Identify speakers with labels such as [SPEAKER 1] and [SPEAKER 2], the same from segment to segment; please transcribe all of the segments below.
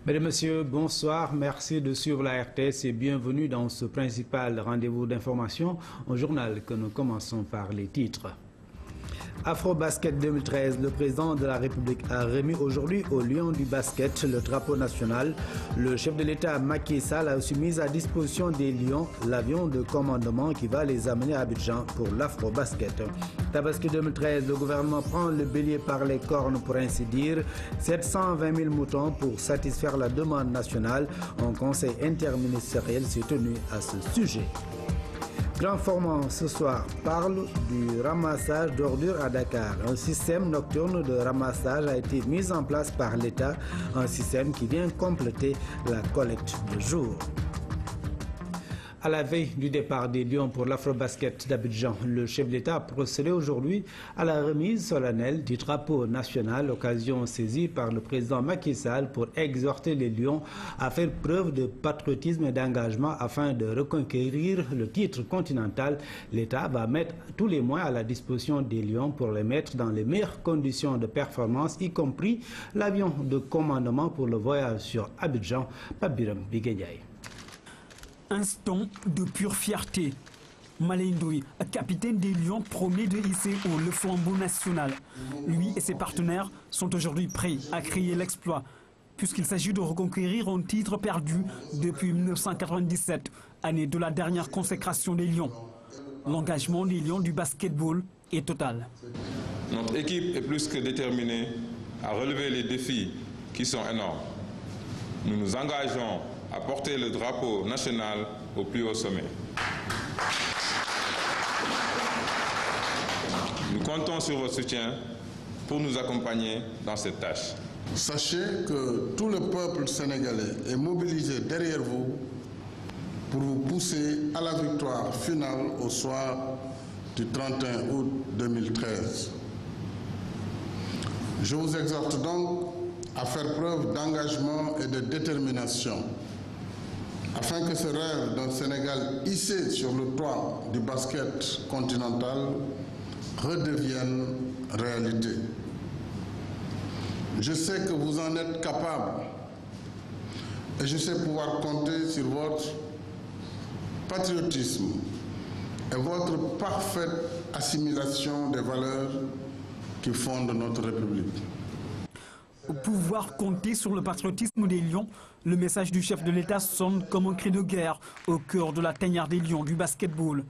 [SPEAKER 1] Mesdames, Messieurs, bonsoir. Merci de suivre la RTS et bienvenue dans ce principal rendez-vous d'information, un journal que nous commençons par les titres. Afro-Basket 2013, le président de la République a remis aujourd'hui aux Lions du basket le drapeau national. Le chef de l'État, Macky Sall, a aussi mis à disposition des Lions l'avion de commandement qui va les amener à Abidjan pour l'Afro-Basket. Tabaski 2013, le gouvernement prend le bélier par les cornes pour ainsi dire. 720 000 moutons pour satisfaire la demande nationale. Un conseil interministériel s'est tenu à ce sujet. Grand Formant ce soir parle du ramassage d'ordures à Dakar. Un système nocturne de ramassage a été mis en place par l'État, un système qui vient compléter la collecte de jour. À la veille du départ des Lions pour l'Afro-Basket d'Abidjan, le chef d'État a procédé aujourd'hui à la remise solennelle du drapeau national, occasion saisie par le président Macky Sall pour exhorter les Lions à faire preuve de patriotisme et d'engagement afin de reconquérir le titre continental. L'État va mettre tous les moyens à la disposition des Lions pour les mettre dans les meilleures conditions de performance, y compris l'avion de commandement pour le voyage sur Abidjan. Pabiram Biguédiaï.
[SPEAKER 2] Instant de pure fierté. Malindoui, capitaine des Lions, promet de hisser le flambeau national. Lui et ses partenaires sont aujourd'hui prêts à créer l'exploit, puisqu'il s'agit de reconquérir un titre perdu depuis 1997, année de la dernière consécration des Lions. L'engagement des Lions du basketball est total.
[SPEAKER 3] Notre équipe est plus que déterminée à relever les défis qui sont énormes. Nous nous engageons à porter le drapeau national au plus haut sommet. Nous comptons sur votre soutien pour nous accompagner dans cette tâche.
[SPEAKER 4] Sachez que tout le peuple sénégalais est mobilisé derrière vous pour vous pousser à la victoire finale au soir du 31 août 2013. Je vous exhorte donc à faire preuve d'engagement et de détermination afin que ce rêve d'un Sénégal hissé sur le toit du basket continental redevienne réalité. Je sais que vous en êtes capable et je sais pouvoir compter sur votre patriotisme et votre parfaite assimilation des valeurs qui fondent notre République.
[SPEAKER 2] Pouvoir compter sur le patriotisme des Lions, le message du chef de l'État sonne comme un cri de guerre au cœur de la tanière des Lions du basketball.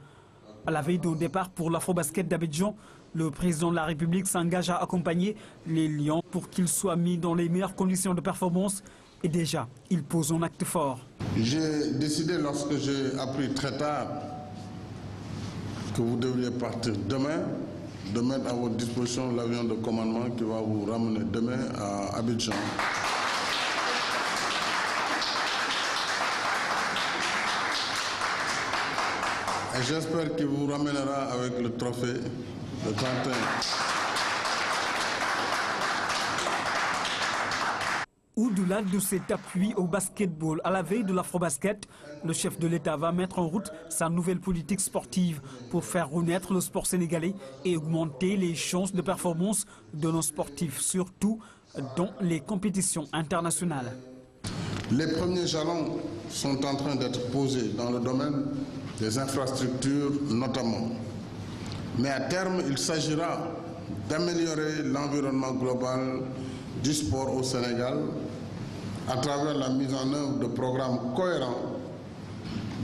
[SPEAKER 2] À la veille du départ pour l'Afro-Basket d'Abidjan, le président de la République s'engage à accompagner les Lions pour qu'ils soient mis dans les meilleures conditions de performance et déjà, il pose un acte fort.
[SPEAKER 4] J'ai décidé lorsque j'ai appris très tard que vous deviez partir demain, de mettre à votre disposition l'avion de commandement qui va vous ramener demain à Abidjan. Et j'espère qu'il vous ramènera avec le trophée de 31.
[SPEAKER 2] Au-delà de cet appui au basketball, à la veille de l'Afro-Basket, le chef de l'État va mettre en route sa nouvelle politique sportive pour faire renaître le sport sénégalais et augmenter les chances de performance de nos sportifs, surtout dans les compétitions internationales.
[SPEAKER 4] Les premiers jalons sont en train d'être posés dans le domaine des infrastructures notamment. Mais à terme, il s'agira d'améliorer l'environnement global du sport au Sénégal à travers la mise en œuvre de programmes cohérents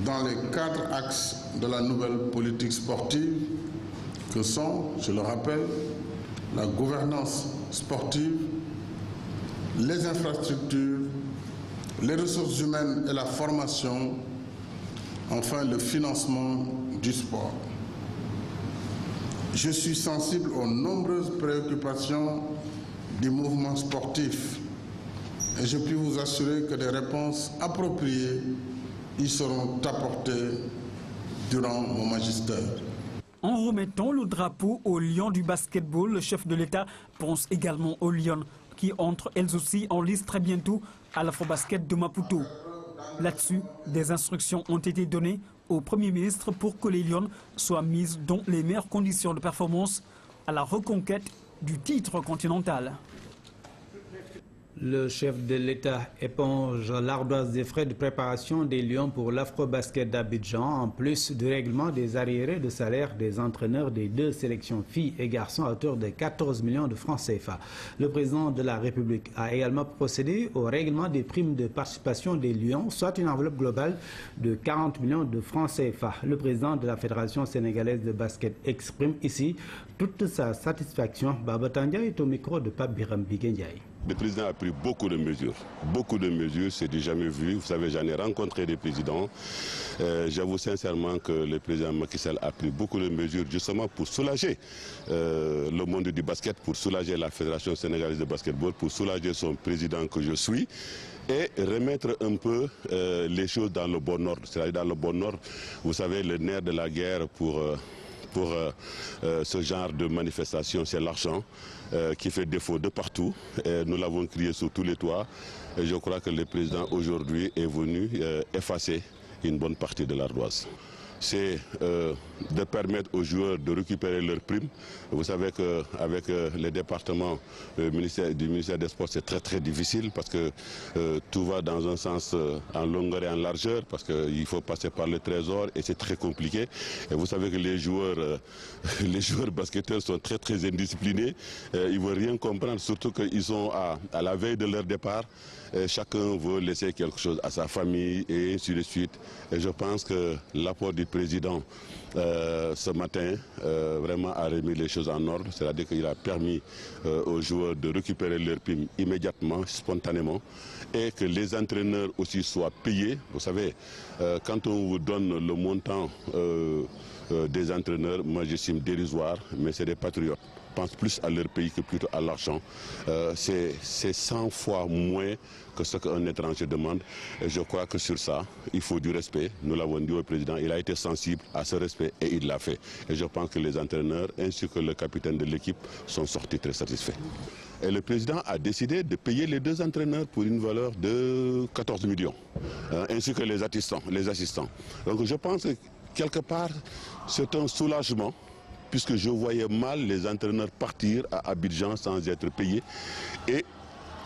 [SPEAKER 4] dans les 4 axes de la nouvelle politique sportive que sont, je le rappelle, la gouvernance sportive, les infrastructures, les ressources humaines et la formation, enfin le financement du sport. Je suis sensible aux nombreuses préoccupations du mouvement sportif et je puis vous assurer que des réponses appropriées y seront apportées durant mon magistère.
[SPEAKER 2] En remettant le drapeau aux Lions du basketball, le chef de l'État pense également aux Lions qui entrent elles aussi en lice très bientôt à l'Afro-Basket de Maputo. Là-dessus, des instructions ont été données au Premier ministre pour que les Lions soient mises dans les meilleures conditions de performance à la reconquête du titre continental.
[SPEAKER 1] Le chef de l'État éponge l'ardoise des frais de préparation des Lions pour l'Afro-Basket d'Abidjan, en plus du règlement des arriérés de salaire des entraîneurs des deux sélections filles et garçons à hauteur de 14 millions de francs CFA. Le président de la République a également procédé au règlement des primes de participation des Lions, soit une enveloppe globale de 40 millions de francs CFA. Le président de la Fédération sénégalaise de basket exprime ici toute sa satisfaction. Baba Tandia est au micro de Pape Biram Biguendiaï.
[SPEAKER 5] Le président a pris beaucoup de mesures, c'est du jamais vu. Vous savez, j'en ai rencontré des présidents. J'avoue sincèrement que le président Macky Sall a pris beaucoup de mesures justement pour soulager le monde du basket, pour soulager la Fédération sénégalaise de basketball, pour soulager son président que je suis et remettre un peu les choses dans le bon ordre. C'est-à-dire dans le bon ordre, vous savez, le nerf de la guerre pour ce genre de manifestation, c'est l'argent qui fait défaut de partout. Nous l'avons crié sur tous les toits. Et je crois que le président aujourd'hui est venu effacer une bonne partie de l'ardoise. C'est de permettre aux joueurs de récupérer leurs primes. Vous savez qu'avec les départements du ministère des Sports, c'est très difficile parce que tout va dans un sens en longueur et en largeur, parce qu'il faut passer par le trésor et c'est très compliqué. Et vous savez que les joueurs basketteurs sont très indisciplinés. Ils ne veulent rien comprendre, surtout qu'ils sont à la veille de leur départ. Chacun veut laisser quelque chose à sa famille et ainsi de suite. Et je pense que l'apport du président ce matin vraiment a remis les choses en ordre, c'est-à-dire qu'il a permis aux joueurs de récupérer leurs primes immédiatement, spontanément, et que les entraîneurs aussi soient payés. Vous savez, quand on vous donne le montant des entraîneurs, moi j'estime dérisoire, mais c'est des patriotes. Pensent plus à leur pays que plutôt à l'argent. C'est 100 fois moins que ce qu'un étranger demande. Et je crois que sur ça, il faut du respect. Nous l'avons dit au président, il a été sensible à ce respect et il l'a fait. Et je pense que les entraîneurs ainsi que le capitaine de l'équipe sont sortis très satisfaits. Et le président a décidé de payer les deux entraîneurs pour une valeur de 14 millions, ainsi que les assistants. Donc je pense que quelque part, c'est un soulagement, puisque je voyais mal les entraîneurs partir à Abidjan sans être payés. Et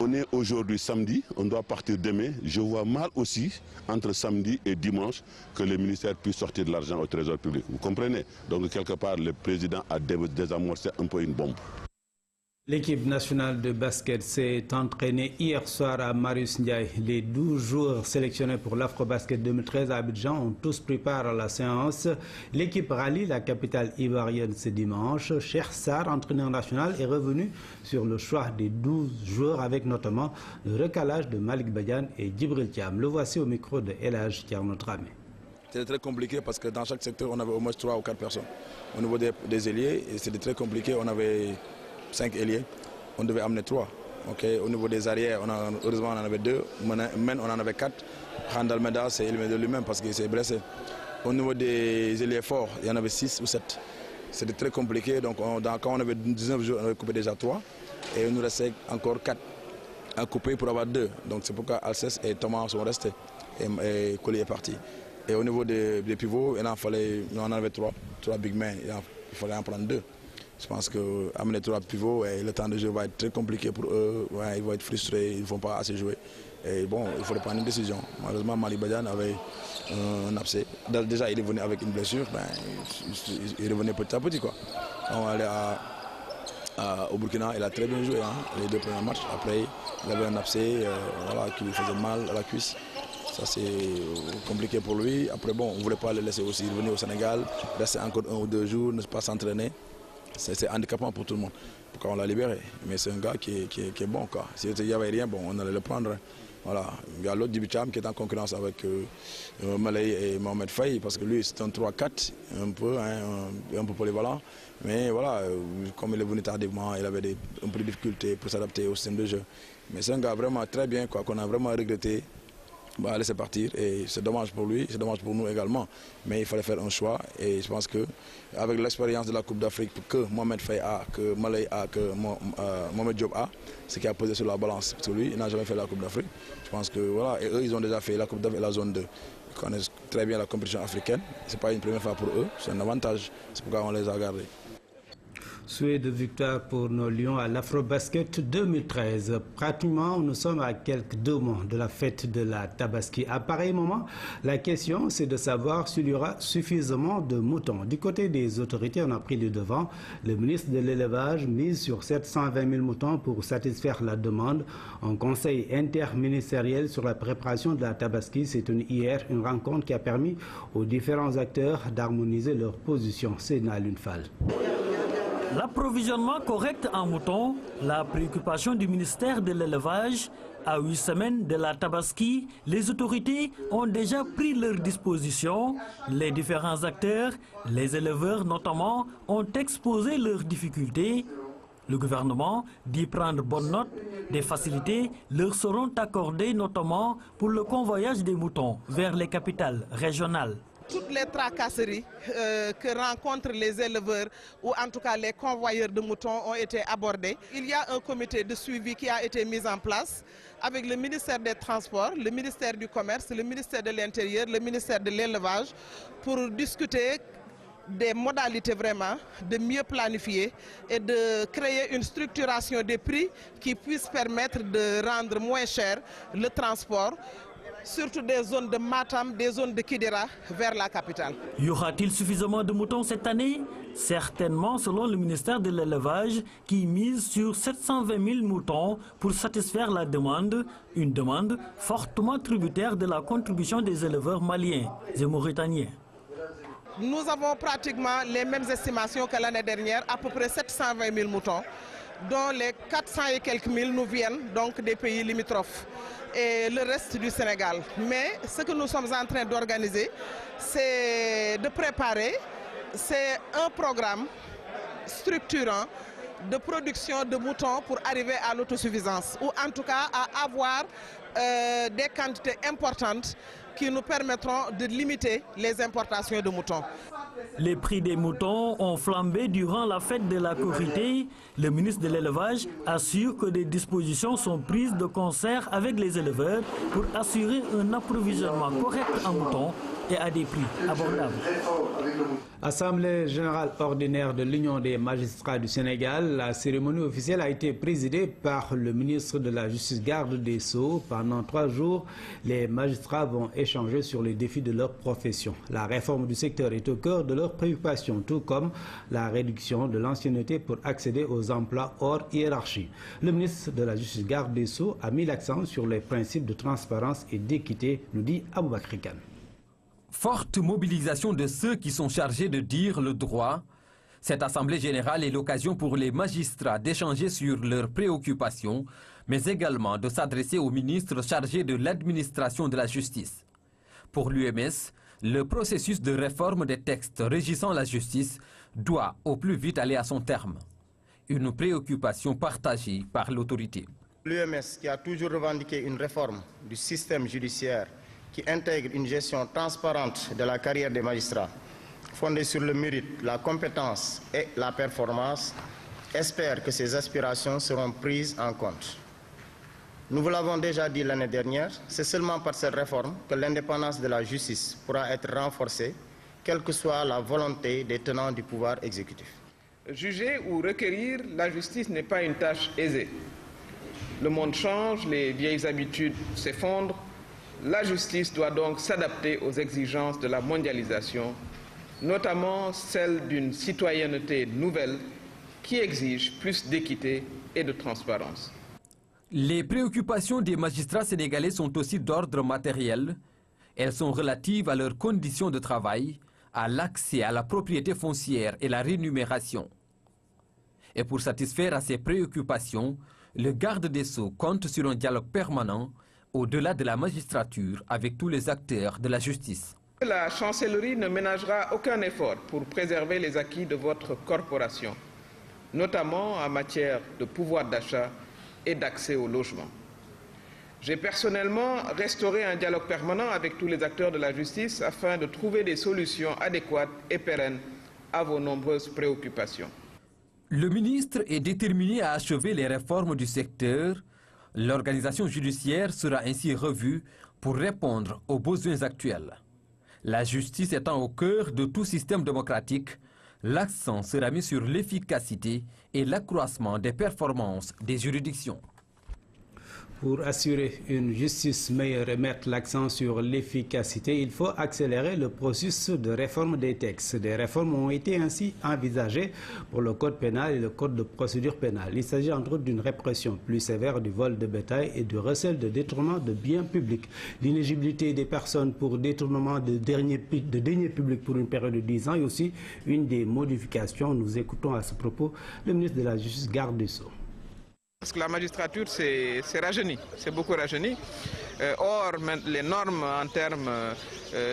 [SPEAKER 5] on est aujourd'hui samedi, on doit partir demain. Je vois mal aussi, entre samedi et dimanche, que le ministère puisse sortir de l'argent au trésor public. Vous comprenez? Donc quelque part, le président a désamorcé un peu une bombe.
[SPEAKER 1] L'équipe nationale de basket s'est entraînée hier soir à Marius Ndiaye. Les 12 joueurs sélectionnés pour l'Afro-Basket 2013 à Abidjan ont tous pris part à la séance. L'équipe rallie la capitale ivoirienne ce dimanche. Cheikh Sarr, entraîneur national, est revenu sur le choix des 12 joueurs avec notamment le recalage de Malik Badiane et Djibril Thiam. Le voici au micro de El Hadj Thierno Dramé.
[SPEAKER 6] C'était très compliqué parce que dans chaque secteur, on avait au moins 3 ou 4 personnes. Au niveau des ailiers, c'était très compliqué. On avait 5 ailiers, on devait amener 3. Okay. Au niveau des arrières, heureusement on en avait 2, Men on en avait 4. Randall Meda s'est éliminé de lui-même parce qu'il s'est blessé. Au niveau des ailiers forts, il y en avait 6 ou 7. C'était très compliqué, donc quand on avait 19 jours, on avait coupé déjà 3 et il nous restait encore 4 à couper pour avoir 2. Donc c'est pourquoi Alcès et Thomas sont restés et Collier est parti. Et au niveau des pivots, on en avait 3 big men, il fallait en prendre 2. Je pense qu'amener 3 pivots, et le temps de jeu va être très compliqué pour eux. Ouais, ils vont être frustrés, ils ne vont pas assez jouer. Et bon, il fallait prendre une décision. Malheureusement, Malik Badiane avait un abcès. Déjà, il est venu avec une blessure. Il revenait petit à petit, quoi. On allait au Burkina, il a très bien joué, les 2 premiers matchs. Après, il avait un abcès qui lui faisait mal à la cuisse. Ça, c'est compliqué pour lui. Après, bon, on ne voulait pas le laisser aussi. Il est venu au Sénégal, rester encore 1 ou 2 jours, ne pas s'entraîner. C'est handicapant pour tout le monde. Pourquoi on l'a libéré? Mais c'est un gars qui est bon, quoi. S'il n'y avait rien, bon, on allait le prendre. Voilà. Il y a l'autre Dibicham qui est en concurrence avec Malay et Mohamed Faye, parce que lui, c'est un 3-4, un peu polyvalent. Mais voilà, comme il est venu tardivement, il avait un peu de difficultés pour s'adapter au système de jeu. Mais c'est un gars vraiment très bien, quoi, qu'on a vraiment regretté. Va laisser partir et c'est dommage pour lui, c'est dommage pour nous également. Mais il fallait faire un choix et je pense qu'avec l'expérience de la Coupe d'Afrique que Mohamed Faye a, que Malay a, que Mohamed Diop a, c'est qui a posé sur la balance. Parce que lui, il n'a jamais fait la Coupe d'Afrique. Je pense que voilà, et eux, ils ont déjà fait la Coupe d'Afrique et la zone 2. Ils connaissent très bien la compétition africaine. Ce n'est pas une première fois pour eux, c'est un avantage. C'est pourquoi on les a gardés.
[SPEAKER 1] Souhait de victoire pour nos Lions à l'Afrobasket 2013. Pratiquement, nous sommes à quelques 2 mois de la fête de la Tabaski. À pareil moment, la question c'est de savoir s'il y aura suffisamment de moutons. Du côté des autorités, on a pris le devant. Le ministre de l'Élevage mise sur 720 000 moutons pour satisfaire la demande. Un conseil interministériel sur la préparation de la Tabaski s'est tenu hier, une rencontre qui a permis aux différents acteurs d'harmoniser leurs positions. C'est Nalune Fall.
[SPEAKER 2] L'approvisionnement correct en moutons, la préoccupation du ministère de l'Élevage. À 8 semaines de la Tabaski, les autorités ont déjà pris leurs dispositions. Les différents acteurs, les éleveurs notamment, ont exposé leurs difficultés. Le gouvernement dit prendre bonne note. Des facilités leur seront accordées notamment pour le convoyage des moutons vers les capitales régionales.
[SPEAKER 7] Toutes les tracasseries que rencontrent les éleveurs ou en tout cas les convoyeurs de moutons ont été abordées. Il y a un comité de suivi qui a été mis en place avec le ministère des Transports, le ministère du Commerce, le ministère de l'Intérieur, le ministère de l'Élevage pour discuter des modalités vraiment de mieux planifier et de créer une structuration des prix qui puisse permettre de rendre moins cher le transport, surtout des zones de Matam, des zones de Kidira vers la capitale.
[SPEAKER 2] Y aura-t-il suffisamment de moutons cette année? Certainement, selon le ministère de l'Élevage, qui mise sur 720 000 moutons pour satisfaire la demande, une demande fortement tributaire de la contribution des éleveurs maliens et mauritaniens.
[SPEAKER 7] Nous avons pratiquement les mêmes estimations que l'année dernière, à peu près 720 000 moutons, dont les 400 et quelques mille nous viennent donc des pays limitrophes et le reste du Sénégal. Mais ce que nous sommes en train d'organiser, c'est de préparer, c'est un programme structurant de production de moutons pour arriver à l'autosuffisance, ou en tout cas à avoir des quantités importantes qui nous permettront de limiter les importations de moutons.
[SPEAKER 2] Les prix des moutons ont flambé durant la fête de la Korité. Le ministre de l'Élevage assure que des dispositions sont prises de concert avec les éleveurs pour assurer un approvisionnement correct en moutons et à des prix abordables.
[SPEAKER 1] Assemblée générale ordinaire de l'Union des magistrats du Sénégal, la cérémonie officielle a été présidée par le ministre de la Justice, garde des Sceaux. Pendant 3 jours, les magistrats vont échanger sur les défis de leur profession. La réforme du secteur est au cœur de leurs préoccupations, tout comme la réduction de l'ancienneté pour accéder aux emplois hors hiérarchie. Le ministre de la Justice, garde des Sceaux, a mis l'accent sur les principes de transparence et d'équité, nous dit Aboubakry Kane.
[SPEAKER 8] Forte mobilisation de ceux qui sont chargés de dire le droit. Cette assemblée générale est l'occasion pour les magistrats d'échanger sur leurs préoccupations, mais également de s'adresser au ministre chargé de l'administration de la justice. Pour l'UMS, le processus de réforme des textes régissant la justice doit au plus vite aller à son terme. Une préoccupation partagée par l'autorité.
[SPEAKER 9] L'UMS, qui a toujours revendiqué une réforme du système judiciaire qui intègre une gestion transparente de la carrière des magistrats, fondée sur le mérite, la compétence et la performance, espère que ces aspirations seront prises en compte. Nous vous l'avons déjà dit l'année dernière, c'est seulement par cette réforme que l'indépendance de la justice pourra être renforcée, quelle que soit la volonté des tenants du pouvoir exécutif.
[SPEAKER 10] Juger ou requérir la justice n'est pas une tâche aisée. Le monde change, les vieilles habitudes s'effondrent. La justice doit donc s'adapter aux exigences de la mondialisation, notamment celle d'une citoyenneté nouvelle qui exige plus d'équité et de transparence.
[SPEAKER 8] Les préoccupations des magistrats sénégalais sont aussi d'ordre matériel. Elles sont relatives à leurs conditions de travail, à l'accès à la propriété foncière et la rémunération. Et pour satisfaire à ces préoccupations, le garde des Sceaux compte sur un dialogue permanent au-delà de la magistrature avec tous les acteurs de la justice.
[SPEAKER 10] La chancellerie ne ménagera aucun effort pour préserver les acquis de votre corporation, notamment en matière de pouvoir d'achat et d'accès au logement. J'ai personnellement restauré un dialogue permanent avec tous les acteurs de la justice afin de trouver des solutions adéquates et pérennes à vos nombreuses préoccupations.
[SPEAKER 8] Le ministre est déterminé à achever les réformes du secteur. L'organisation judiciaire sera ainsi revue pour répondre aux besoins actuels. La justice étant au cœur de tout système démocratique, L'accent sera mis sur l'efficacité et l'accroissement des performances des juridictions.
[SPEAKER 1] Pour assurer une justice meilleure et mettre l'accent sur l'efficacité, il faut accélérer le processus de réforme des textes. Des réformes ont été ainsi envisagées pour le code pénal et le code de procédure pénale. Il s'agit entre autres d'une répression plus sévère du vol de bétail et du recel de détournement de biens publics. L'inéligibilité des personnes pour détournement de deniers publics pour une période de 10 ans est aussi une des modifications. Nous écoutons à ce propos le ministre de la Justice, garde des Sceaux.
[SPEAKER 10] Parce que la magistrature, c'est rajeuni, c'est beaucoup rajeuni. Or, les normes en termes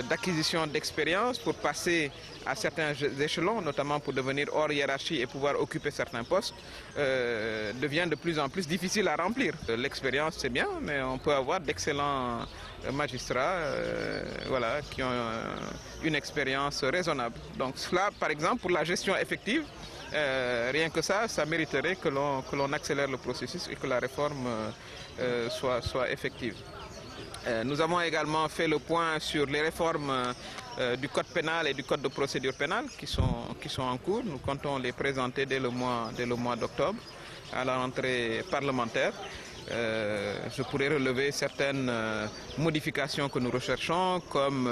[SPEAKER 10] d'acquisition d'expérience pour passer à certains échelons, notamment pour devenir hors hiérarchie et pouvoir occuper certains postes, deviennent de plus en plus difficiles à remplir. L'expérience, c'est bien, mais on peut avoir d'excellents magistrats qui ont une expérience raisonnable. Donc cela, par exemple, pour la gestion effective, rien que ça mériterait que l'on accélère le processus et que la réforme soit effective. Nous avons également fait le point sur les réformes du code pénal et du code de procédure pénale qui sont en cours. Nous comptons les présenter dès le mois d'octobre à la rentrée parlementaire. Je pourrais relever certaines modifications que nous recherchons, comme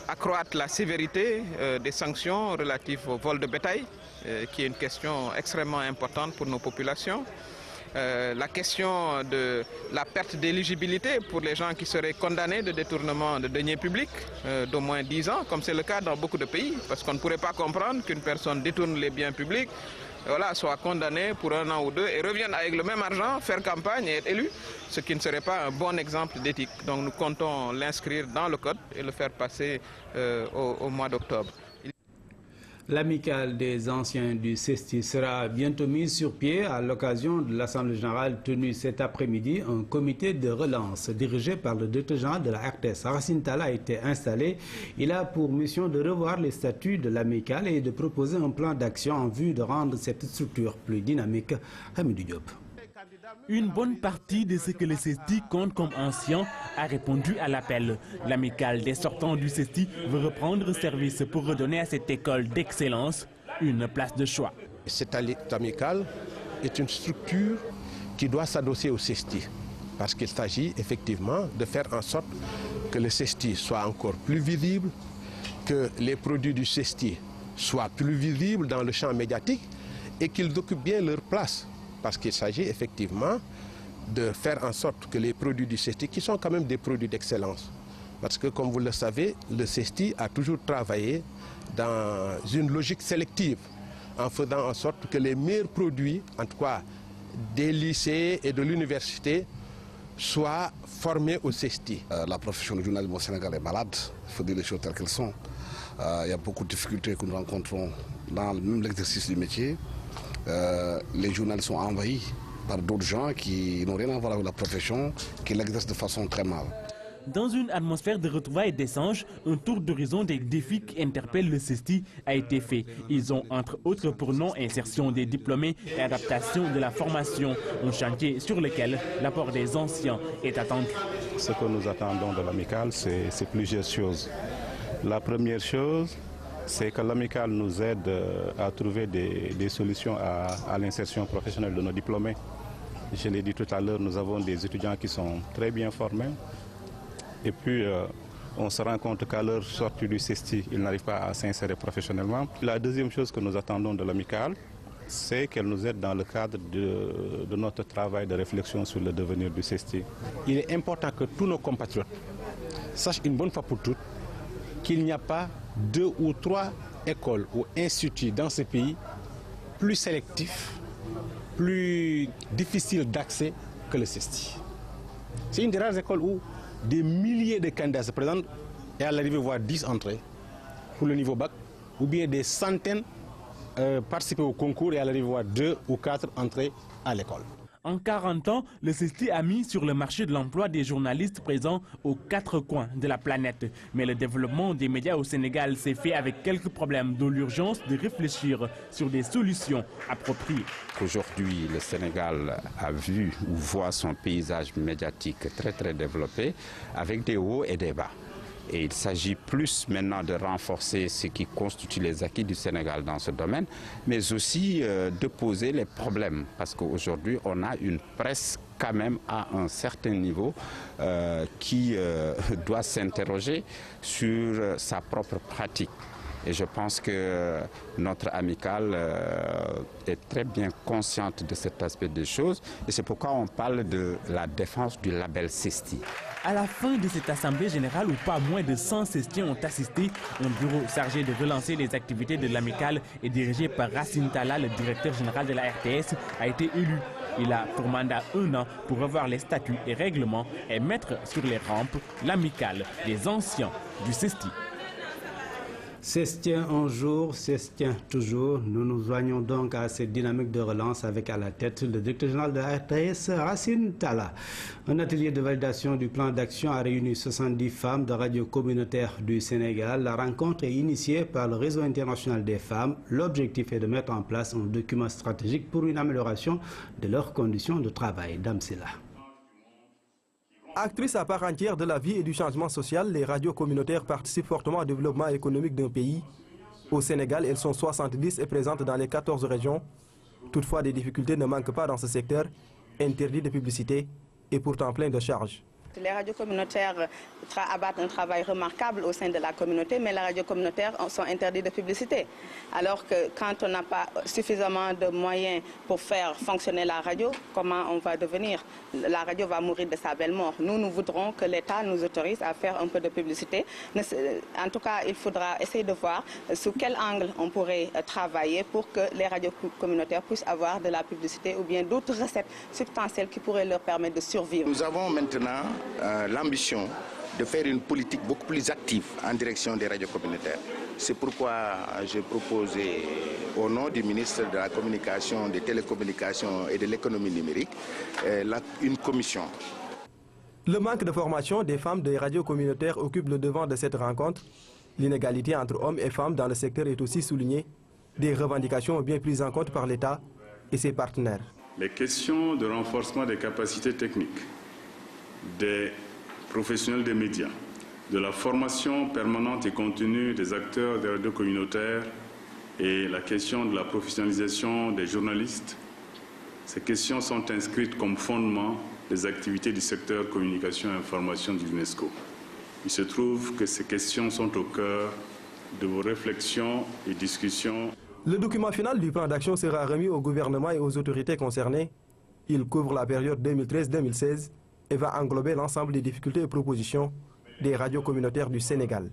[SPEAKER 10] accroître la sévérité des sanctions relatives au vol de bétail, qui est une question extrêmement importante pour nos populations. La question de la perte d'éligibilité pour les gens qui seraient condamnés de détournement de deniers publics d'au moins 10 ans, comme c'est le cas dans beaucoup de pays, parce qu'on ne pourrait pas comprendre qu'une personne détourne les biens publics, soit condamnée pour 1 an ou 2 et revienne avec le même argent, faire campagne et être élu, ce qui ne serait pas un bon exemple d'éthique. Donc nous comptons l'inscrire dans le code et le faire passer au mois d'octobre.
[SPEAKER 1] L'amicale des anciens du CESTI sera bientôt mise sur pied à l'occasion de l'Assemblée générale tenue cet après-midi. Un comité de relance dirigé par le directeur général de la RTS, Racine Talla, a été installé. Il a pour mission de revoir les statuts de l'amicale et de proposer un plan d'action en vue de rendre cette structure plus dynamique. Hamidou Diop.
[SPEAKER 11] Une bonne partie de ce que le CESTI compte comme ancien a répondu à l'appel. L'amicale des sortants du CESTI veut reprendre service pour redonner à cette école d'excellence une place de choix.
[SPEAKER 12] Cette amicale est une structure qui doit s'adosser au CESTI parce qu'il s'agit effectivement de faire en sorte que le CESTI soit encore plus visible, que les produits du CESTI soient plus visibles dans le champ médiatique et qu'ils occupent bien leur place. Parce qu'il s'agit effectivement de faire en sorte que les produits du CESTI, qui sont quand même des produits d'excellence, parce que comme vous le savez, le CESTI a toujours travaillé dans une logique sélective, en faisant en sorte que les meilleurs produits, en tout cas des lycées et de l'université, soient formés au CESTI.
[SPEAKER 13] La profession du journalisme au Sénégal est malade, il faut dire les choses telles qu'elles sont. Il y a beaucoup de difficultés que nous rencontrons dans l'exercice du métier. Les journalistes sont envahis par d'autres gens qui n'ont rien à voir avec la profession, qui l'exercent de façon très mal.
[SPEAKER 11] Dans une atmosphère de retrouvailles et d'échanges, un tour d'horizon des défis qui interpellent le CESTI a été fait. Ils ont entre autres pour nom insertion des diplômés et adaptation de la formation, un chantier sur lequel l'apport des anciens est attendu.
[SPEAKER 14] Ce que nous attendons de l'amicale, c'est plusieurs choses. La première chose, c'est que l'amicale nous aide à trouver des solutions à l'insertion professionnelle de nos diplômés. Je l'ai dit tout à l'heure, nous avons des étudiants qui sont très bien formés. Et puis, on se rend compte qu'à leur sortie du CESTI, ils n'arrivent pas à s'insérer professionnellement. La deuxième chose que nous attendons de l'amicale, c'est qu'elle nous aide dans le cadre de notre travail de réflexion sur le devenir du CESTI.
[SPEAKER 15] Il est important que tous nos compatriotes sachent une bonne fois pour toutes qu'il n'y a pas 2 ou 3 écoles ou instituts dans ce pays plus sélectifs, plus difficiles d'accès que le CESTI. C'est une des rares écoles où des milliers de candidats se présentent et à l'arrivée voire 10 entrées pour le niveau bac, ou bien des centaines participer au concours et à l'arrivée voire 2 ou 4 entrées à l'école.
[SPEAKER 11] En 40 ans, le CESTI a mis sur le marché de l'emploi des journalistes présents aux 4 coins de la planète. Mais le développement des médias au Sénégal s'est fait avec quelques problèmes, dont l'urgence de réfléchir sur des solutions appropriées.
[SPEAKER 16] Aujourd'hui, le Sénégal a vu ou voit son paysage médiatique très développé, avec des hauts et des bas. Et il s'agit plus maintenant de renforcer ce qui constitue les acquis du Sénégal dans ce domaine, mais aussi de poser les problèmes. Parce qu'aujourd'hui, on a une presse quand même à un certain niveau qui doit s'interroger sur sa propre pratique. Et je pense que notre amicale est très bien consciente de cet aspect des choses. Et c'est pourquoi on parle de la défense du label CESTI.
[SPEAKER 11] À la fin de cette assemblée générale où pas moins de 100 CESTIens ont assisté, un bureau chargé de relancer les activités de l'amicale et dirigé par Racine Talla, le directeur général de la RTS, a été élu. Il a pour mandat 1 an pour revoir les statuts et règlements et mettre sur les rampes l'amicale des anciens du CESTI.
[SPEAKER 1] Cestien un jour, Cestien toujours. Nous nous joignons donc à cette dynamique de relance avec à la tête le directeur général de la RTS, Racine Talla. Un atelier de validation du plan d'action a réuni 70 femmes de radio communautaire du Sénégal. La rencontre est initiée par le Réseau international des femmes. L'objectif est de mettre en place un document stratégique pour une amélioration de leurs conditions de travail. Dame Silla.
[SPEAKER 17] Actrices à part entière de la vie et du changement social, les radios communautaires participent fortement au développement économique d'un pays. Au Sénégal, elles sont 70 et présentes dans les 14 régions. Toutefois, des difficultés ne manquent pas dans ce secteur, interdit de publicité et pourtant plein de charges.
[SPEAKER 18] Les radios communautaires abattent un travail remarquable au sein de la communauté, mais les radios communautaires sont interdites de publicité. Alors que quand on n'a pas suffisamment de moyens pour faire fonctionner la radio, comment on va devenir? La radio va mourir de sa belle mort. Nous voudrons que l'État nous autorise à faire un peu de publicité. En tout cas, il faudra essayer de voir sous quel angle on pourrait travailler pour que les radios communautaires puissent avoir de la publicité ou bien d'autres recettes substantielles qui pourraient leur permettre de survivre.
[SPEAKER 19] Nous avons maintenant l'ambition de faire une politique beaucoup plus active en direction des radios communautaires. C'est pourquoi j'ai proposé au nom du ministre de la Communication, des Télécommunications et de l'Économie numérique une commission.
[SPEAKER 17] Le manque de formation des femmes des radios communautaires occupe le devant de cette rencontre. L'inégalité entre hommes et femmes dans le secteur est aussi soulignée. Des revendications bien prises en compte par l'État et ses partenaires.
[SPEAKER 20] Les questions de renforcement des capacités techniques des professionnels des médias, de la formation permanente et continue des acteurs des radios communautaires et la question de la professionnalisation des journalistes, ces questions sont inscrites comme fondement des activités du secteur communication et information de l'UNESCO. Il se trouve que ces questions sont au cœur de vos réflexions et discussions.
[SPEAKER 17] Le document final du plan d'action sera remis au gouvernement et aux autorités concernées. Il couvre la période 2013-2016 et va englober l'ensemble des difficultés et propositions des radios communautaires du Sénégal.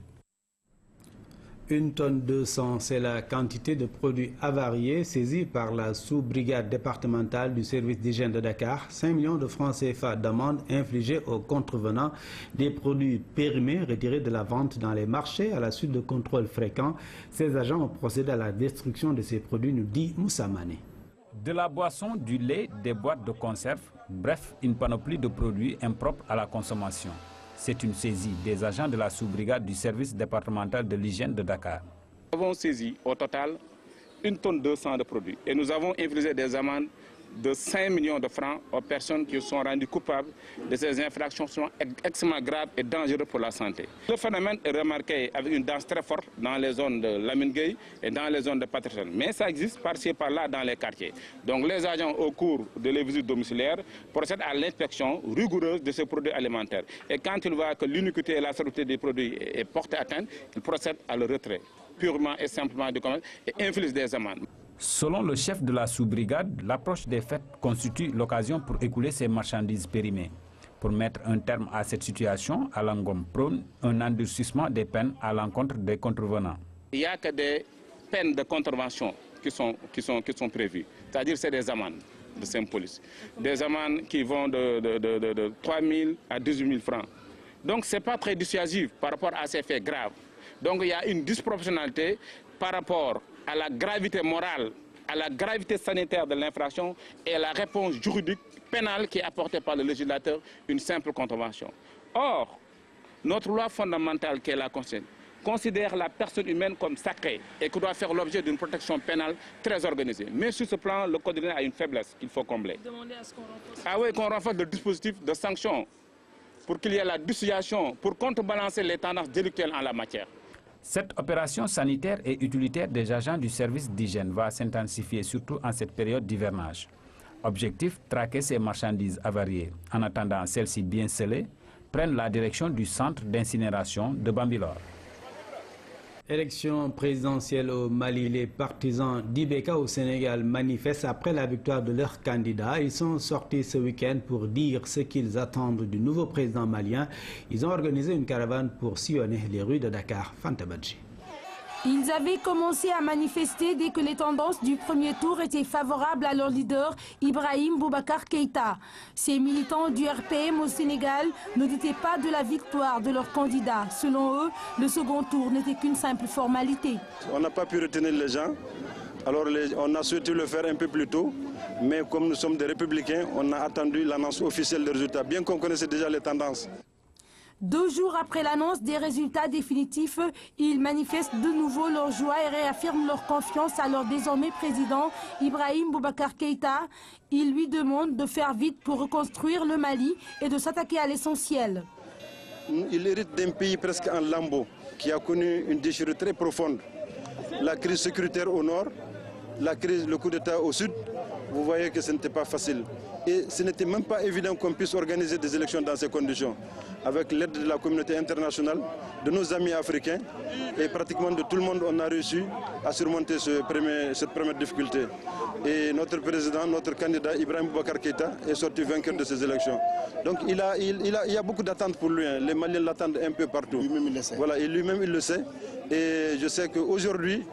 [SPEAKER 1] 1 tonne 200, c'est la quantité de produits avariés saisis par la sous-brigade départementale du service d'hygiène de Dakar. 5 millions de francs CFA d'amende infligés aux contrevenants. Des produits périmés retirés de la vente dans les marchés à la suite de contrôles fréquents. Ces agents ont procédé à la destruction de ces produits, nous dit Moussa Mané.
[SPEAKER 21] De la boisson, du lait, des boîtes de conserve, bref, une panoplie de produits impropres à la consommation. C'est une saisie des agents de la sous-brigade du service départemental de l'hygiène de Dakar.
[SPEAKER 22] Nous avons saisi au total 1 tonne 200 de produits et nous avons infligé des amendes de 5 millions de francs aux personnes qui sont rendues coupables de ces infractions qui sont extrêmement graves et dangereuses pour la santé. Le phénomène est remarqué avec une danse très forte dans les zones de Lamine Gueye et dans les zones de Patterson. Mais ça existe par-ci et par-là dans les quartiers. Donc les agents, au cours de les visites domiciliaires, procèdent à l'inspection rigoureuse de ces produits alimentaires. Et quand ils voient que l'uniquité et la sûreté des produits est portée atteinte, ils procèdent à le retrait, purement et simplement du commerce, et infligent des amendes.
[SPEAKER 21] Selon le chef de la sous-brigade, l'approche des fêtes constitue l'occasion pour écouler ces marchandises périmées. Pour mettre un terme à cette situation, Alangom prône un endurcissement des peines à l'encontre des contrevenants.
[SPEAKER 22] Il n'y a que des peines de contravention qui sont prévues, c'est-à-dire c'est des amendes de Saint-Police. Des amendes qui vont de 3 000 à 18 000 francs. Donc ce n'est pas très dissuasif par rapport à ces faits graves. Donc il y a une disproportionnalité par rapport à la gravité morale, à la gravité sanitaire de l'infraction et à la réponse juridique pénale qui est apportée par le législateur, une simple contravention. Or, notre loi fondamentale qui est la Constitution considère la personne humaine comme sacrée et qui doit faire l'objet d'une protection pénale très organisée. Mais sur ce plan, le Code pénal a une faiblesse qu'il faut combler.
[SPEAKER 23] Demandez à ce qu'on renforce.
[SPEAKER 22] Ah oui, qu'on renforce le dispositif de sanction pour qu'il y ait la dissuasion, pour contrebalancer les tendances délictuelles en la matière.
[SPEAKER 21] Cette opération sanitaire et utilitaire des agents du service d'hygiène va s'intensifier, surtout en cette période d'hivernage. Objectif, traquer ces marchandises avariées. En attendant, celles-ci bien scellées prennent la direction du centre d'incinération de Bambilor.
[SPEAKER 1] Élection présidentielle au Mali, les partisans d'Ibeka au Sénégal manifestent après la victoire de leur candidat. Ils sont sortis ce week-end pour dire ce qu'ils attendent du nouveau président malien. Ils ont organisé une caravane pour sillonner les rues de Dakar. Fanta Badji.
[SPEAKER 3] Ils avaient commencé à manifester dès que les tendances du premier tour étaient favorables à leur leader, Ibrahim Boubacar Keïta. Ces militants du RPM au Sénégal ne doutaient pas de la victoire de leur candidat. Selon eux, le second tour n'était qu'une simple formalité.
[SPEAKER 4] On n'a pas pu retenir les gens, alors on a souhaité le faire un peu plus tôt, mais comme nous sommes des républicains, on a attendu l'annonce officielle des résultats, bien qu'on connaissait déjà les tendances.
[SPEAKER 3] 2 jours après l'annonce des résultats définitifs, ils manifestent de nouveau leur joie et réaffirment leur confiance à leur désormais président Ibrahim Boubacar Keïta. Ils lui demandent de faire vite pour reconstruire le Mali et de s'attaquer à l'essentiel.
[SPEAKER 4] Il hérite d'un pays presque en lambeaux, qui a connu une déchirure très profonde. La crise sécuritaire au nord, le coup d'État au sud, vous voyez que ce n'était pas facile. Et ce n'était même pas évident qu'on puisse organiser des élections dans ces conditions. Avec l'aide de la communauté internationale, de nos amis africains et pratiquement de tout le monde, on a réussi à surmonter cette première difficulté. Et notre président, notre candidat Ibrahim Boubacar Keïta est sorti vainqueur de ces élections. Donc il y a beaucoup d'attentes pour lui. Les Maliens l'attendent un peu partout. Lui-même il le sait. Voilà, et lui-même il le sait. Et je sais qu'aujourd'hui,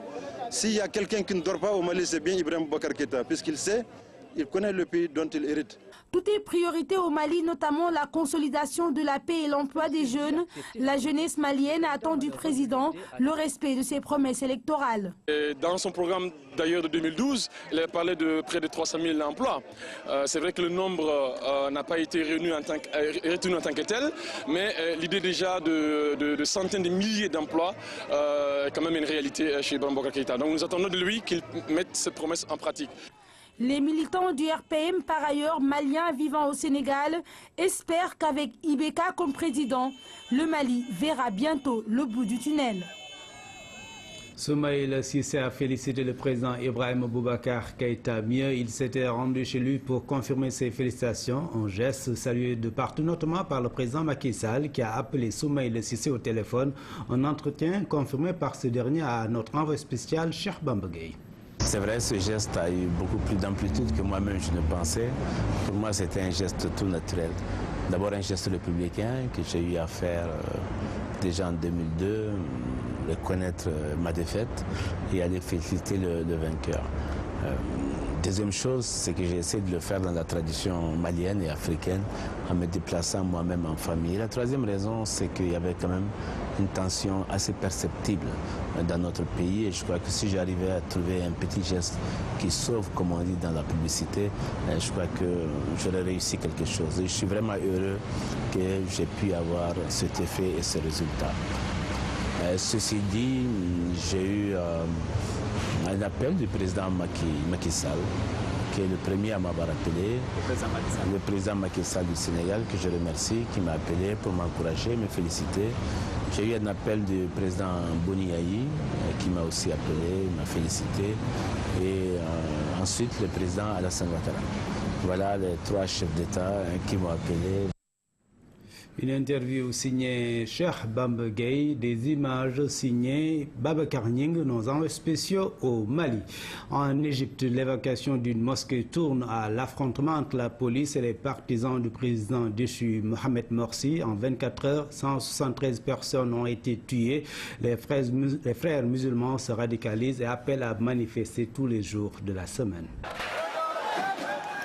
[SPEAKER 4] s'il y a quelqu'un qui ne dort pas au Mali, c'est bien Ibrahim Boubacar Keïta, puisqu'il sait, il connaît le pays dont il hérite.
[SPEAKER 3] Tout est priorité au Mali, notamment la consolidation de la paix et l'emploi des jeunes. La jeunesse malienne attend du président le respect de ses promesses électorales.
[SPEAKER 23] Dans son programme d'ailleurs de 2012, il a parlé de près de 300 000 emplois. C'est vrai que le nombre n'a pas été retenu en tant que tel, mais l'idée déjà de centaines de milliers d'emplois est quand même une réalité chez Ibrahim Boubacar Keïta. Donc nous attendons de lui qu'il mette cette promesse en pratique.
[SPEAKER 3] Les militants du RPM, par ailleurs maliens vivant au Sénégal, espèrent qu'avec Ibeka comme président, le Mali verra bientôt le bout du tunnel.
[SPEAKER 1] Soumaïla Cissé a félicité le président Ibrahim Boubacar Keïta. Mieux, il s'était rendu chez lui pour confirmer ses félicitations, un geste salué de partout, notamment par le président Macky Sall qui a appelé Soumaïla Cissé au téléphone. Un entretien confirmé par ce dernier à notre envoyé spécial, Cheikh Bamba Gueye.
[SPEAKER 24] C'est vrai, ce geste a eu beaucoup plus d'amplitude que moi-même je ne pensais. Pour moi, c'était un geste tout naturel. D'abord, un geste républicain que j'ai eu à faire déjà en 2002, reconnaître ma défaite et aller féliciter le vainqueur. Deuxième chose, c'est que j'ai essayé de le faire dans la tradition malienne et africaine, en me déplaçant moi-même en famille. Et la troisième raison, c'est qu'il y avait quand même une tension assez perceptible dans notre pays. Et je crois que si j'arrivais à trouver un petit geste qui sauve, comme on dit dans la publicité, je crois que j'aurais réussi quelque chose. Et je suis vraiment heureux que j'ai pu avoir cet effet et ce résultat. Ceci dit, j'ai eu un appel du président Macky Sall, qui est le premier à m'avoir appelé, le président Macky Sall du Sénégal, que je remercie, qui m'a appelé pour m'encourager, me féliciter. J'ai eu un appel du président Boni Yayi, qui m'a aussi appelé, m'a félicité, et ensuite le président Alassane Ouattara. Voilà les 3 chefs d'État qui m'ont appelé.
[SPEAKER 1] Une interview signée Cheikh Bamba Gueye, des images signées Babacar Nying, nos envoyés spéciaux au Mali. En Égypte, l'évacuation d'une mosquée tourne à l'affrontement entre la police et les partisans du président déchu Mohamed Morsi. En 24 heures, 173 personnes ont été tuées. Les frères musulmans se radicalisent et appellent à manifester tous les jours de la semaine.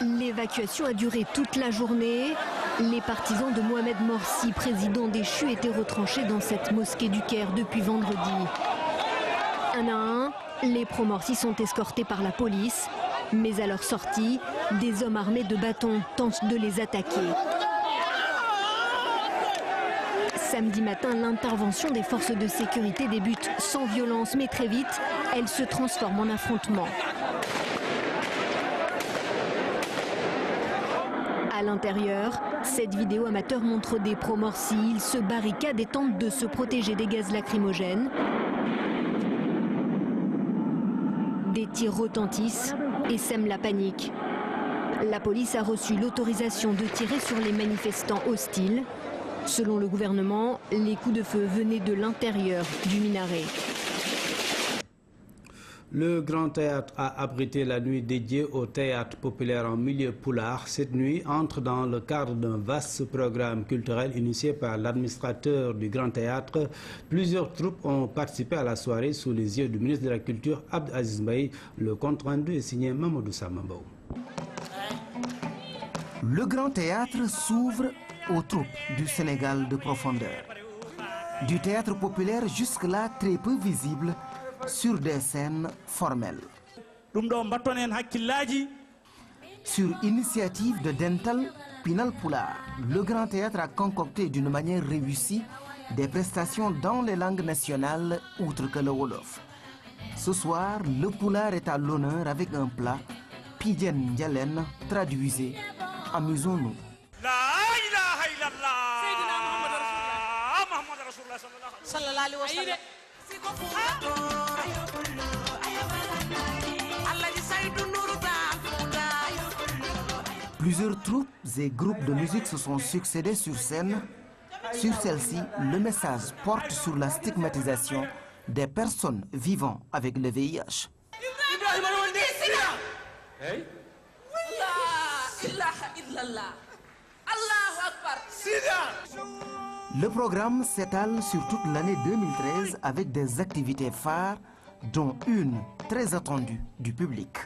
[SPEAKER 25] L'évacuation a duré toute la journée. Les partisans de Mohamed Morsi, président déchu, étaient retranchés dans cette mosquée du Caire depuis vendredi. Un à un, les pro-Morsi sont escortés par la police. Mais à leur sortie, des hommes armés de bâtons tentent de les attaquer. Samedi matin, l'intervention des forces de sécurité débute sans violence, mais très vite, elle se transforme en affrontement. À À l'intérieur, cette vidéo amateur montre des pro-Morsi. Ils se barricadent et tentent de se protéger des gaz lacrymogènes. Des tirs retentissent et sèment la panique. La police a reçu l'autorisation de tirer sur les manifestants hostiles. Selon le gouvernement, les coups de feu venaient de l'intérieur du minaret.
[SPEAKER 1] Le Grand Théâtre a abrité la nuit dédiée au théâtre populaire en milieu poulard. Cette nuit entre dans le cadre d'un vaste programme culturel initié par l'administrateur du Grand Théâtre. Plusieurs troupes ont participé à la soirée sous les yeux du ministre de la Culture, Abd Aziz Mbaye. Le compte rendu est signé Mamadou Samambao.
[SPEAKER 2] Le Grand Théâtre s'ouvre aux troupes du Sénégal de profondeur. Du théâtre populaire jusque-là très peu visible, sur des scènes formelles. Sur initiative de Dental Pinal Poulard, le Grand Théâtre a concocté d'une manière réussie des prestations dans les langues nationales outre que le Wolof. Ce soir, le Poulard est à l'honneur avec un plat, Pidien Ndialen, traduisez, amusons-nous. Plusieurs troupes et groupes de musique se sont succédés sur scène. Sur celle-ci, le message porte sur la stigmatisation des personnes vivant avec le VIH. Le programme s'étale sur toute l'année 2013 avec des activités phares, dont une très attendue du public.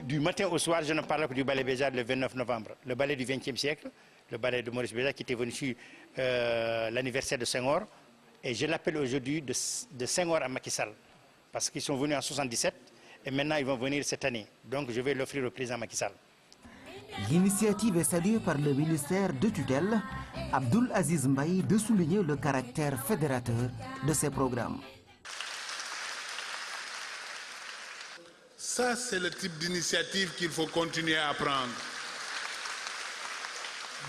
[SPEAKER 5] Du matin au soir, je ne parle que du ballet Béjart le 29 novembre. Le ballet du XXe siècle, le ballet de Maurice Béjart qui était venu sur l'anniversaire de Senghor. Et je l'appelle aujourd'hui de Senghor à Macky Sall. Parce qu'ils sont venus en 1977 et maintenant ils vont venir cette année. Donc je vais l'offrir au président Macky Sall.
[SPEAKER 2] L'initiative est saluée par le ministère de tutelle, Abdoul Aziz Mbaye, de souligner le caractère fédérateur de ces programmes.
[SPEAKER 6] Ça, c'est le type d'initiative qu'il faut continuer à prendre.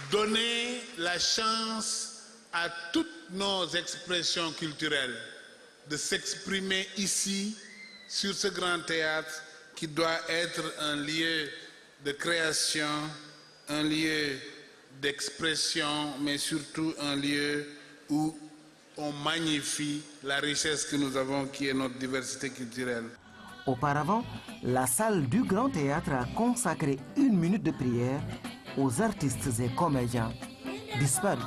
[SPEAKER 6] Donner la chance à toutes nos expressions culturelles de s'exprimer ici, sur ce grand théâtre, qui doit être un lieu de création, un lieu d'expression, mais surtout un lieu où on magnifie la richesse que nous avons, qui est notre diversité culturelle.
[SPEAKER 2] Auparavant, la salle du Grand Théâtre a consacré 1 minute de prière aux artistes et comédiens disparus.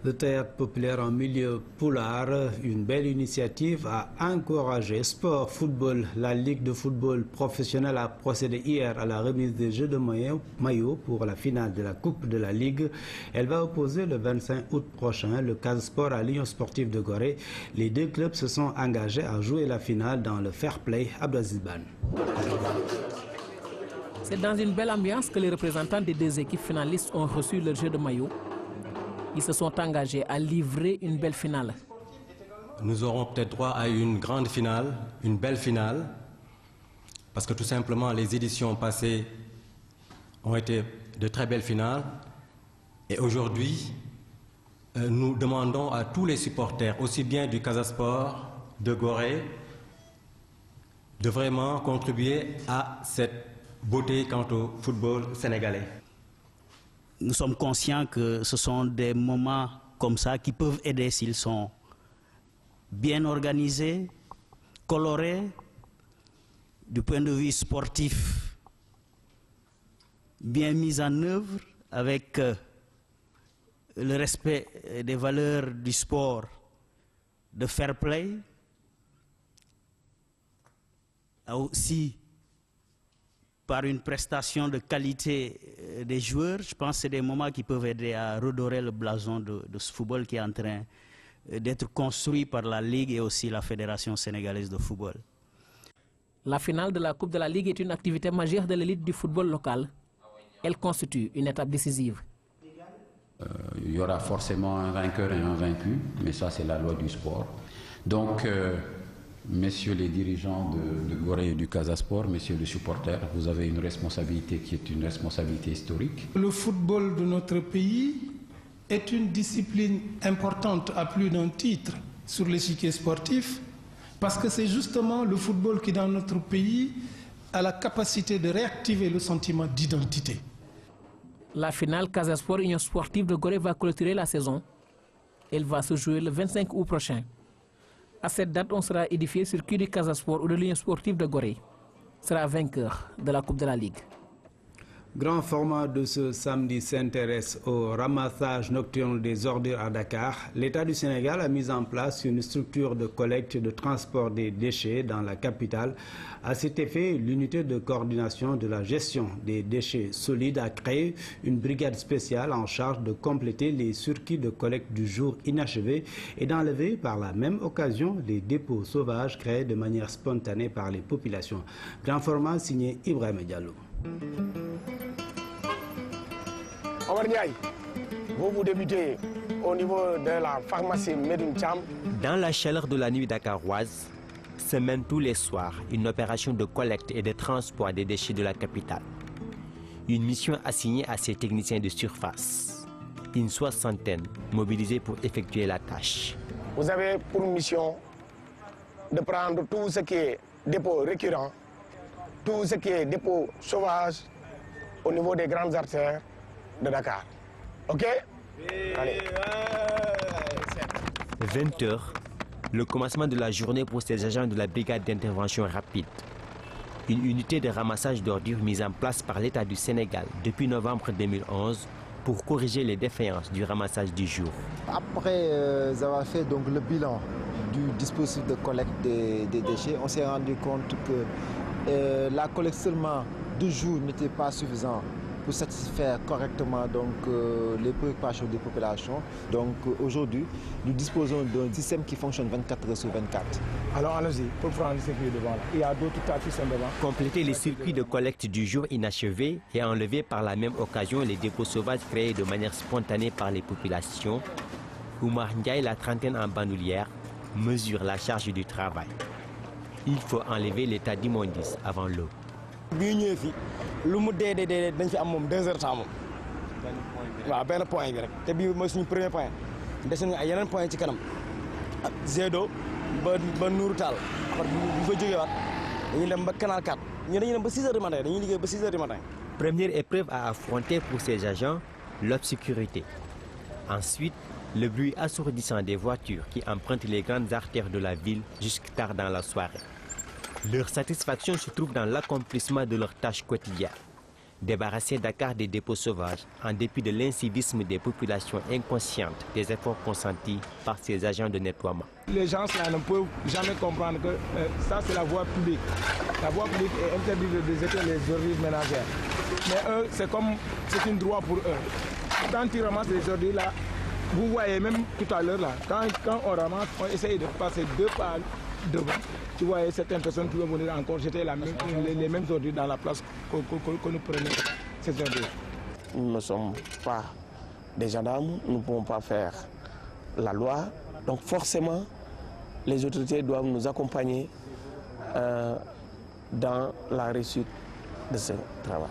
[SPEAKER 1] Le théâtre populaire en milieu poulard, une belle initiative à encourager. Sport, football, la Ligue de football professionnel a procédé hier à la remise des jeux de maillot pour la finale de la Coupe de la Ligue. Elle va opposer le 25 août prochain le Casa Sport à l'Union sportive de Gorée. Les deux clubs se sont engagés à jouer la finale dans le fair play à Abdazizban.
[SPEAKER 7] C'est dans une belle ambiance que les représentants des deux équipes finalistes ont reçu leur jeu de maillot. Ils se sont engagés à livrer une belle finale.
[SPEAKER 9] Nous aurons peut-être droit à une grande finale, une belle finale, parce que tout simplement les éditions passées ont été de très belles finales. Et aujourd'hui, nous demandons à tous les supporters, aussi bien du Casa Sport, de Gorée, de vraiment contribuer à cette beauté quant au football sénégalais.
[SPEAKER 26] Nous sommes conscients que ce sont des moments comme ça qui peuvent aider s'ils sont bien organisés, colorés, du point de vue sportif, bien mis en œuvre avec le respect des valeurs du sport, de fair play, aussi par une prestation de qualité des joueurs. Je pense que c'est des moments qui peuvent aider à redorer le blason de ce football qui est en train d'être construit par la Ligue et aussi la Fédération sénégalaise de football.
[SPEAKER 7] La finale de la Coupe de la Ligue est une activité majeure de l'élite du football local. Elle constitue une étape décisive.
[SPEAKER 27] Il y aura forcément un vainqueur et un vaincu, mais ça c'est la loi du sport. Donc Messieurs les dirigeants de Gorée et du Casa Sport, messieurs les supporters, vous avez une responsabilité qui est une responsabilité historique.
[SPEAKER 8] Le football de notre pays est une discipline importante à plus d'un titre sur l'échiquier sportif, parce que c'est justement le football qui, dans notre pays, a la capacité de réactiver le sentiment d'identité.
[SPEAKER 7] La finale Casa Sport Union Sportive de Gorée va clôturer la saison. Elle va se jouer le 25 août prochain. À cette date, on sera édifié sur circuit du Casa Sport ou de l'Union Sportive de Gorée sera vainqueur de la Coupe de la Ligue.
[SPEAKER 1] Grand format de ce samedi s'intéresse au ramassage nocturne des ordures à Dakar. L'État du Sénégal a mis en place une structure de collecte et de transport des déchets dans la capitale. À cet effet, l'unité de coordination de la gestion des déchets solides a créé une brigade spéciale en charge de compléter les circuits de collecte du jour inachevés et d'enlever par la même occasion les dépôts sauvages créés de manière spontanée par les populations. Grand format signé Ibrahim Diallo.
[SPEAKER 10] Omar Ndiaye, vous débutez au niveau de la pharmacie Medoune Thiam.
[SPEAKER 12] Dans la chaleur de la nuit dakaroise, se mène tous les soirs une opération de collecte et de transport des déchets de la capitale. Une mission assignée à ces techniciens de surface. Une soixantaine mobilisés pour effectuer la tâche.
[SPEAKER 10] Vous avez pour mission de prendre tout ce qui est dépôt récurrent, tout ce qui est dépôt sauvage au niveau des grandes artères de Dakar. OK? Allez.
[SPEAKER 12] 20 h, le commencement de la journée pour ces agents de la brigade d'intervention rapide. Une unité de ramassage d'ordures mise en place par l'État du Sénégal depuis novembre 2011 pour corriger les défaillances du ramassage du jour.
[SPEAKER 13] Après avoir fait donc le bilan du dispositif de collecte des déchets, on s'est rendu compte que la collecte seulement de jour n'était pas suffisante pour satisfaire correctement donc, les préoccupations des populations. Donc aujourd'hui, nous disposons d'un système qui fonctionne 24 heures sur 24.
[SPEAKER 10] Alors allons-y, pour prendre le circuit devant là. Il y a d'autres tas qui sont devant.
[SPEAKER 12] Compléter les circuits de collecte du jour inachevés et enlever par la même occasion les dépôts sauvages créés de manière spontanée par les populations. Oumar Ndiaye, la trentaine en bandoulière, mesure la charge du travail. Il faut enlever l'état d'immondice avant l'eau.
[SPEAKER 10] bi ñëwee fi lu mu dee dañ fi am moom 2 heures temps moom waaw benn point bi rek te bii mooy suñu premier point des nañu ay yeneen point ci kanam ak Zedo ba Nourou Tall après bu fa jógee waat dañuy dem ba Canal 4 ñu dañuy dem ba 6 heures du matin dañuy liggéey ba 6 heures du matin.
[SPEAKER 12] Première épreuve à affronter pour ces agents, l'obscurité. Ensuite, le bruit assourdissant des voitures qui empruntent les grandes artères de la ville jusque tard dans la soirée. Leur satisfaction se trouve dans l'accomplissement de leurs tâches quotidiennes. Débarrasser Dakar des dépôts sauvages en dépit de l'incivisme des populations inconscientes des efforts consentis par ces agents de nettoiement.
[SPEAKER 10] Les gens là, ne peuvent jamais comprendre que ça c'est la voie publique. La voie publique est interdite de déjeter les ordures ménagères. Mais eux, c'est un droit pour eux. Quand ils ramassent les ordures là, vous voyez même tout à l'heure là, quand on ramasse, on essaye de passer 2 pas devant. Tu vois certaines personnes qui vont venir encore jeter les mêmes ordures dans la place que nous prenons ces ordures. Nous ne sommes pas des gendarmes, nous ne pouvons pas faire la loi. Donc forcément, les autorités doivent nous accompagner dans la réussite de ce travail.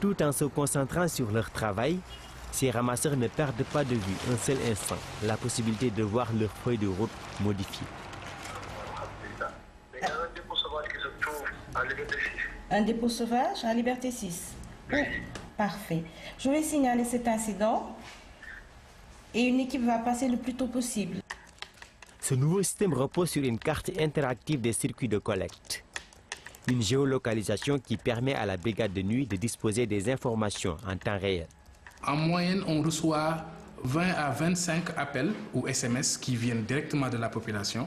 [SPEAKER 12] Tout en se concentrant sur leur travail, ces ramasseurs ne perdent pas de vue un seul instant la possibilité de voir leur feuille de route modifiée.
[SPEAKER 14] Un dépôt sauvage en Liberté 6. Oui. Parfait. Je vais signaler cet incident et une équipe va passer le plus tôt possible.
[SPEAKER 12] Ce nouveau système repose sur une carte interactive des circuits de collecte. Une géolocalisation qui permet à la brigade de nuit de disposer des informations en temps réel.
[SPEAKER 15] En moyenne, on reçoit 20 à 25 appels ou SMS qui viennent directement de la population.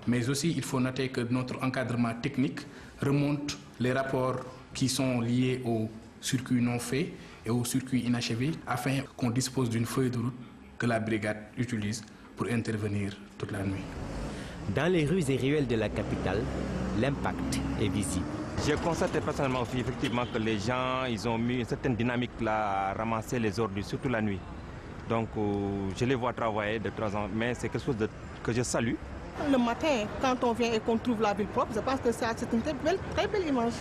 [SPEAKER 15] Mais aussi, il faut noter que notre encadrement technique remonte les rapports qui sont liés aux circuits non faits et aux circuits inachevés afin qu'on dispose d'une feuille de route que la brigade utilise pour intervenir toute la nuit.
[SPEAKER 12] Dans les rues et ruelles de la capitale, l'impact est visible.
[SPEAKER 16] J'ai constaté personnellement aussi effectivement que les gens ils ont mis une certaine dynamique là à ramasser les ordures, surtout la nuit. Donc je les vois travailler de temps en temps, mais c'est quelque chose que je salue
[SPEAKER 11] Le matin, quand on vient et qu'on trouve la ville propre, je pense que c'est une très belle image.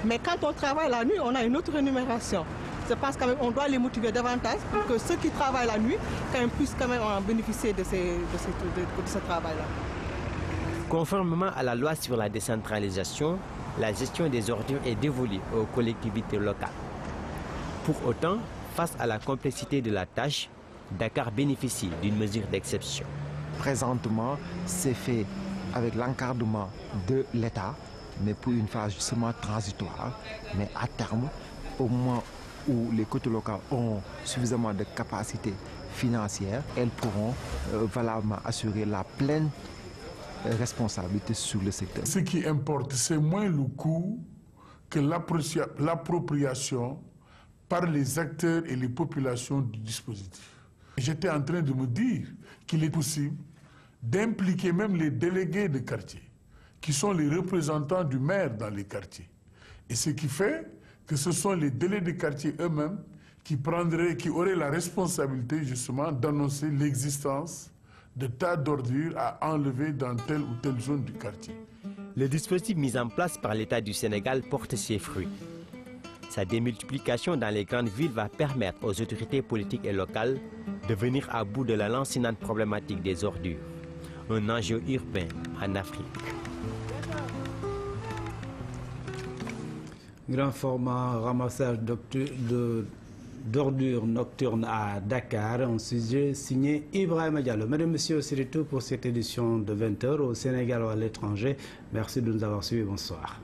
[SPEAKER 11] Mais quand on travaille la nuit, on a une autre rémunération. Je pense qu'on doit les motiver davantage pour que ceux qui travaillent la nuit puissent quand même en bénéficier de ce travail-là.
[SPEAKER 12] Conformément à la loi sur la décentralisation, la gestion des ordures est dévolue aux collectivités locales. Pour autant, face à la complexité de la tâche, Dakar bénéficie d'une mesure d'exception.
[SPEAKER 13] Présentement, c'est fait avec l'encadrement de l'État, mais pour une phase justement transitoire. Mais à terme, au moment où les côtés locales ont suffisamment de capacités financières, elles pourront valablement assurer la pleine responsabilité sur le secteur.
[SPEAKER 6] Ce qui importe, c'est moins le coût que l'appropriation par les acteurs et les populations du dispositif. J'étais en train de me dire qu'il est possible d'impliquer même les délégués de quartier, qui sont les représentants du maire dans les quartiers. Et ce qui fait que ce sont les délégués de quartier eux-mêmes qui auraient la responsabilité justement d'annoncer l'existence de tas d'ordures à enlever dans telle ou telle zone du quartier.
[SPEAKER 12] Le dispositif mis en place par l'État du Sénégal porte ses fruits. Sa démultiplication dans les grandes villes va permettre aux autorités politiques et locales de venir à bout de la lancinante problématique des ordures, un enjeu urbain en Afrique.
[SPEAKER 1] Grand format ramassage d'ordures nocturnes à Dakar, un sujet signé Ibrahim Diallo. Mesdames et messieurs, c'est tout pour cette édition de 20h au Sénégal ou à l'étranger. Merci de nous avoir suivis. Bonsoir.